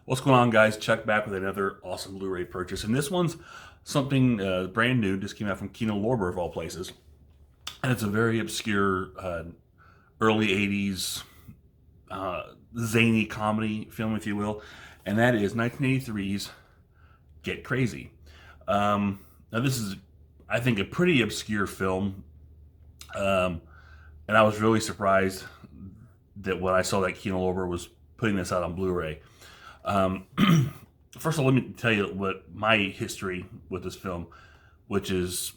What's going on, guys? Chuck back with another awesome Blu-ray purchase, and this one's something brand new. Just came out from Kino Lorber of all places, and it's a very obscure early '80s uh, zany comedy film, if you will, and that is 1983's Get Crazy. Now, this is, I think, a pretty obscure film, um, and I was really surprised that when I saw that Kino Lorber was putting this out on Blu-ray. Um, First of all, let me tell you what my history with this film, which is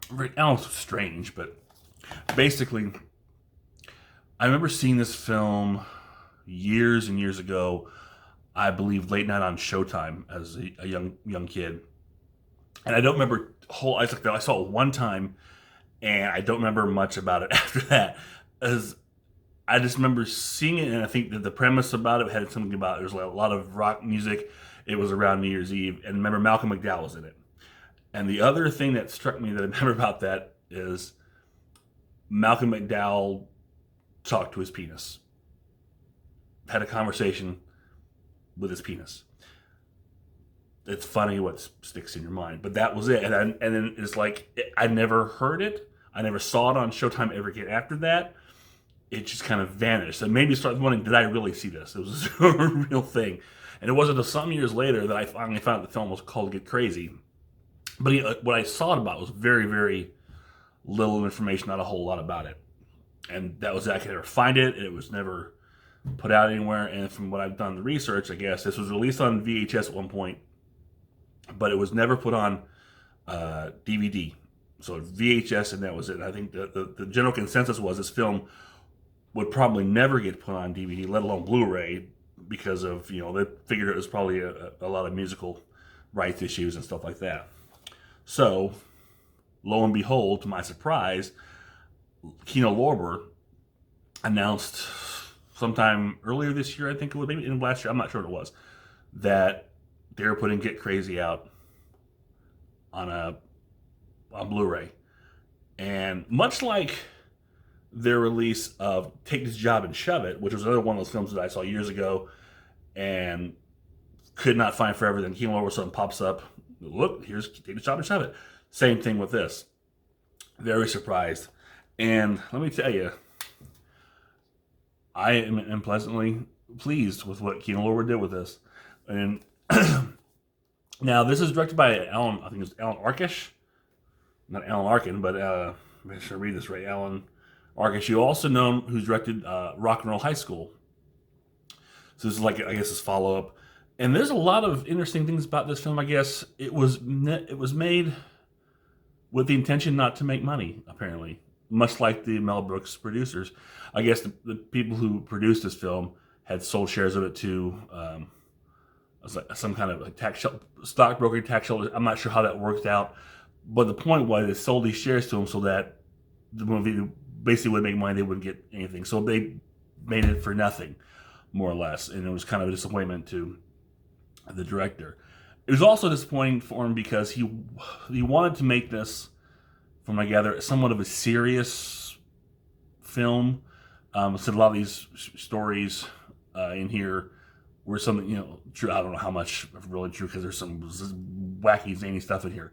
very, I don't know, strange, but basically, I remember seeing this film years and years ago. I believe late night on Showtime as a young kid, and I don't remember whole. I saw it one time, and I don't remember much about it after that. As I just remember seeing it, and I think that the premise about it had something about there's like a lot of rock music. It was around New Year's Eve, and remember Malcolm McDowell was in it. And the other thing that struck me that I remember about that is Malcolm McDowell talked to his penis, had a conversation with his penis. It's funny what sticks in your mind, but that was it. And then it's like I never heard it. I never saw it on Showtime ever again after that. It just kind of vanished. So maybe start wondering, did I really see this? It was a real thing. And it wasn't until some years later that I finally found out the film was called Get Crazy. But what I saw it about was very, very little information, not a whole lot about it. And that was it. I could never find it. It was never put out anywhere. And from what I've done the research, I guess this was released on VHS at one point, but it was never put on DVD. So VHS, and that was it. And I think the general consensus was this film would probably never get put on DVD, let alone Blu-ray, because of, they figured it was probably a lot of musical rights issues and stuff like that. So, lo and behold, to my surprise, Kino Lorber announced sometime earlier this year, I think it was, maybe in last year, I'm not sure what it was, that they were putting Get Crazy out on Blu-ray. And much like their release of Take This Job and Shove It, which was another one of those films that I saw years ago and could not find forever, then Kino Lorber suddenly pops up, look, here's Take This Job and Shove It. Same thing with this. Very surprised. And let me tell you, I am pleasantly pleased with what Kino Lorber did with this. And now, this is directed by Alan, I think it's Alan Arkish. Not Alan Arkin, but I should read this right. Alan Arkish, you also know who's directed Rock and Roll High School. So this is like, I guess, his follow-up. And there's a lot of interesting things about this film, I guess. It was made with the intention not to make money, apparently. Much like the Mel Brooks producers. I guess the people who produced this film had sold shares of it to some kind of stockbroker, tax shelter. I'm not sure how that worked out. But the point was they sold these shares to him so that the movie basically would make money, they wouldn't get anything. So they made it for nothing, more or less. And it was kind of a disappointment to the director. It was also disappointing for him because he wanted to make this, from I gather, somewhat of a serious film. So a lot of these stories in here were something, true. I don't know how much really true because there's some wacky, zany stuff in here.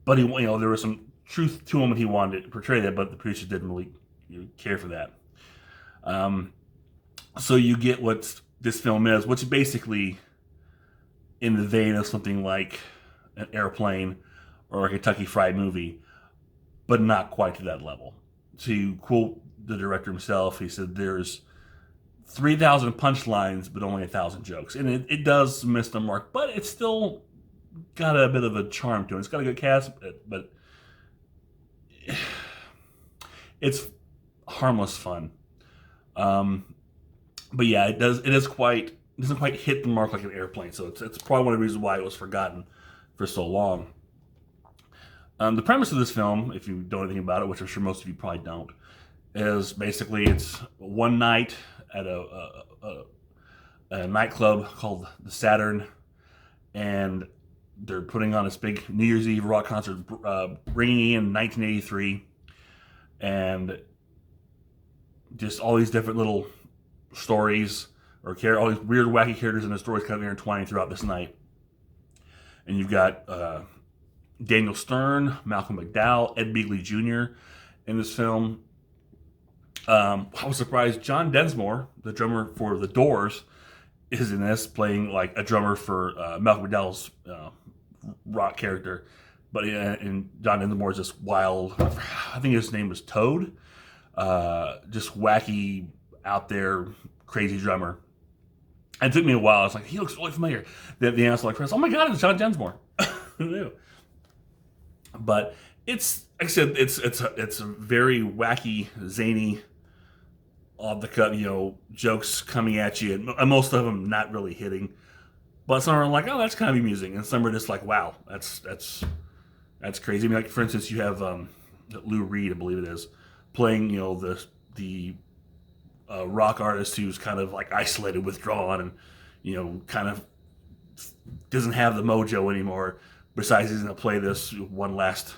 But there was some truth to him, and he wanted to portray that, but the producers didn't really care for that. So you get what this film is, which is basically in the vein of something like an Airplane or a Kentucky Fried Movie, but not quite to that level. To quote the director himself, he said, "There's 3,000 punchlines, but only 1,000 jokes," and it does miss the mark, but it's still got a bit of a charm to it. It's got a good cast, but it's harmless fun. But yeah, it doesn't quite hit the mark like an Airplane. So it's probably one of the reasons why it was forgotten for so long. The premise of this film, if you don't know anything about it, which I'm sure most of you probably don't, is basically it's one night at a nightclub called the Saturn, and they're putting on this big New Year's Eve rock concert, bringing in 1983, and just all these different little stories or all these weird, wacky characters and the stories kind of intertwining throughout this night. And you've got Daniel Stern, Malcolm McDowell, Ed Begley Jr. in this film. I was surprised John Densmore, the drummer for The Doors, is in this, playing like a drummer for Malcolm McDowell's rock character. But and John Densmore is this wild, I think his name was Toad, just wacky, out there, crazy drummer. And it took me a while. I was like, he looks really familiar. The answer like, oh my God, it's John Densmore. Who knew? But it's, like I said, it's a very wacky, zany, off the cut, jokes coming at you, and most of them not really hitting. But some are like, oh, that's kind of amusing, and some are just like, wow, that's crazy. I mean, like for instance, you have Lou Reed, I believe it is, playing the rock artist who's kind of like isolated, withdrawn, and kind of doesn't have the mojo anymore. Besides, he's going to play this one last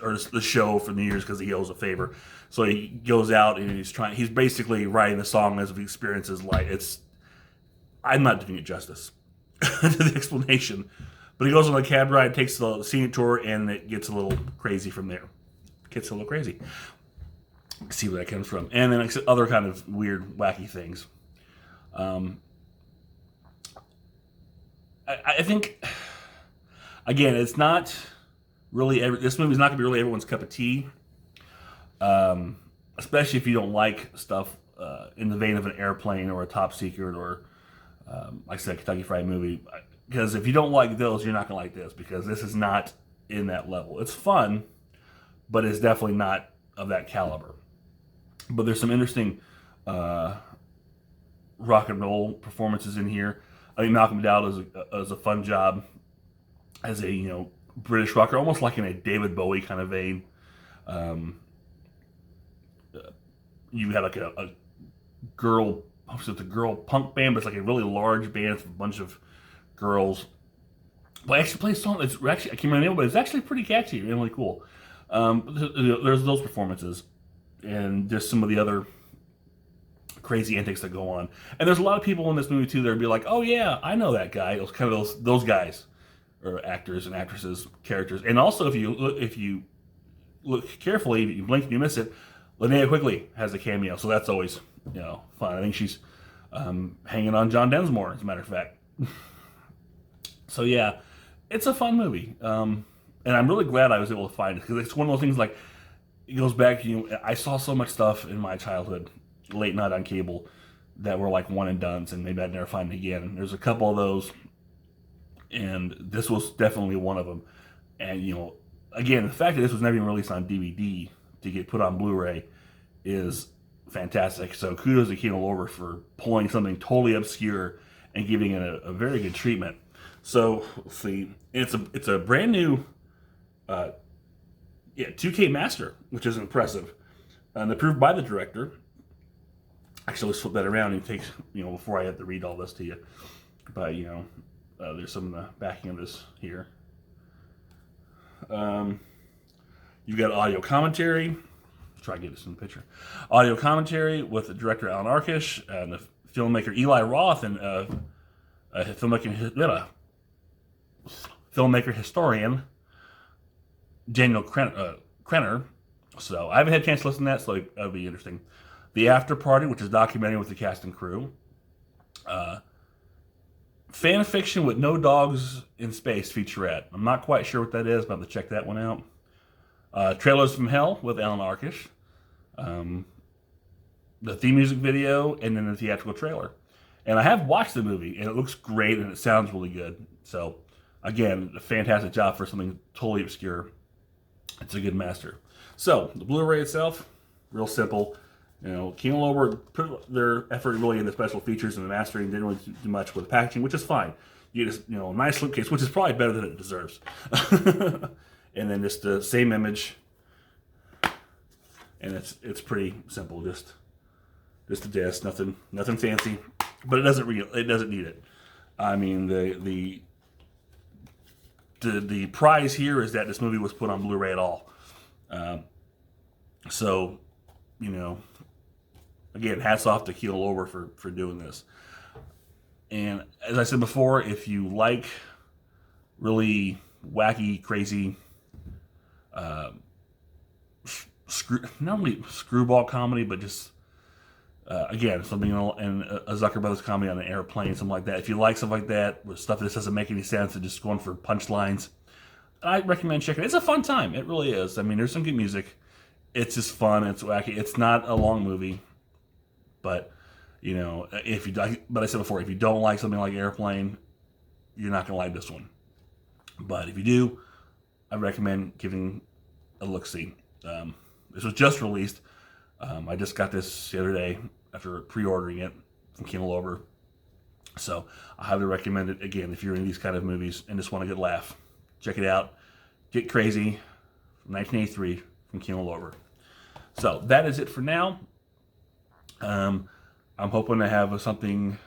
or the show for New Year's because he owes a favor. So he goes out and he's basically writing the song as if he experiences life. I'm not doing it justice to the explanation, but he goes on a cab ride, takes the scenic tour, and it gets a little crazy from there. Gets a little crazy. See where that comes from. And then other kind of weird, wacky things. I think, again, it's not really, this movie's not going to be really everyone's cup of tea. Especially if you don't like stuff in the vein of an Airplane or a Top Secret or, like I said, Kentucky Fried Movie. Because if you don't like those, you're not going to like this, because this is not in that level. It's fun, but it's definitely not of that caliber. But there's some interesting rock and roll performances in here. I think Malcolm McDowell does a fun job as a British rocker, almost like in a David Bowie kind of vein. You had like a girl, it's a girl punk band, but it's like a really large band with a bunch of girls. But actually plays a song that's actually, I can't remember the name, but it's actually pretty catchy and really cool. There's those performances, and just some of the other crazy antics that go on. And there's a lot of people in this movie too that would be like, oh yeah, I know that guy. Those kind of those guys, or actors and actresses, characters. And also, if you look carefully, if you blink and you miss it, Linnea Quigley has a cameo, so that's always fun. I think she's hanging on John Densmore, as a matter of fact. So yeah, it's a fun movie, and I'm really glad I was able to find it, because it's one of those things, like, it goes back, I saw so much stuff in my childhood, late night on cable, that were like one and dones, and maybe I'd never find it again. And there's a couple of those, and this was definitely one of them. And again, the fact that this was never even released on DVD to get put on Blu-ray is fantastic. So kudos to Kino Lorber for pulling something totally obscure and giving it a very good treatment. So let's see, it's a brand new 2K master, which is impressive, and approved by the director. Actually, let's flip that around and take, before I have to read all this to you. But there's some of the backing of this here. You've got audio commentary. Let's try to get this in the picture. Audio commentary with the director Alan Arkish and the filmmaker Eli Roth, and filmmaker historian Daniel Krenner. So I haven't had a chance to listen to that, so that'll be interesting. The After Party, which is a documentary with the cast and crew. Fan Fiction with No Dogs in Space featurette. I'm not quite sure what that is, but I'm going to check that one out. Trailers from Hell with Alan Arkish. The theme music video, and then the theatrical trailer. And I have watched the movie, and it looks great, and it sounds really good. So, again, a fantastic job for something totally obscure. It's a good master. So, the Blu-ray itself, real simple. Kino Lorber put their effort really into special features and the mastering, didn't really do much with the packaging, which is fine. You get a nice slipcase, which is probably better than it deserves. And then just the same image, and it's pretty simple, just a disc, nothing fancy, but it doesn't need it. I mean, the prize here is that this movie was put on Blu-ray at all. So, again, hats off to Kino Lorber for doing this. And as I said before, if you like really wacky, crazy, not only screwball comedy, but just again, something in a Zucker Brothers comedy on an airplane, something like that. If you like stuff like that, with stuff that just doesn't make any sense and just going for punchlines, I recommend checking it. It's a fun time. It really is. I mean, there's some good music. It's just fun. It's wacky. It's not a long movie, but you know, if you but I said before, if you don't like something like Airplane, you're not gonna like this one. But if you do, I recommend giving a look-see. This was just released. I just got this the other day after pre-ordering it from Kino Lorber. So I highly recommend it. Again, if you're in these kind of movies and just want a good laugh, check it out. Get Crazy from 1983 from Kino Lorber. So that is it for now. I'm hoping to have something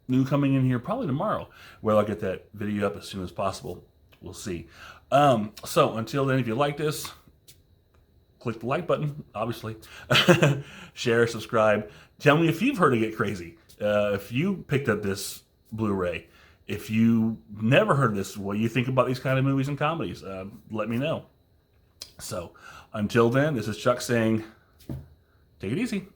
new coming in here probably tomorrow, where I'll get that video up as soon as possible. We'll see. So until then, if you like this, click the like button, obviously. Share, subscribe. Tell me if you've heard of Get Crazy. If you picked up this Blu-ray. If you never heard of this, what you think about these kind of movies and comedies, let me know. So until then, this is Chuck saying, take it easy.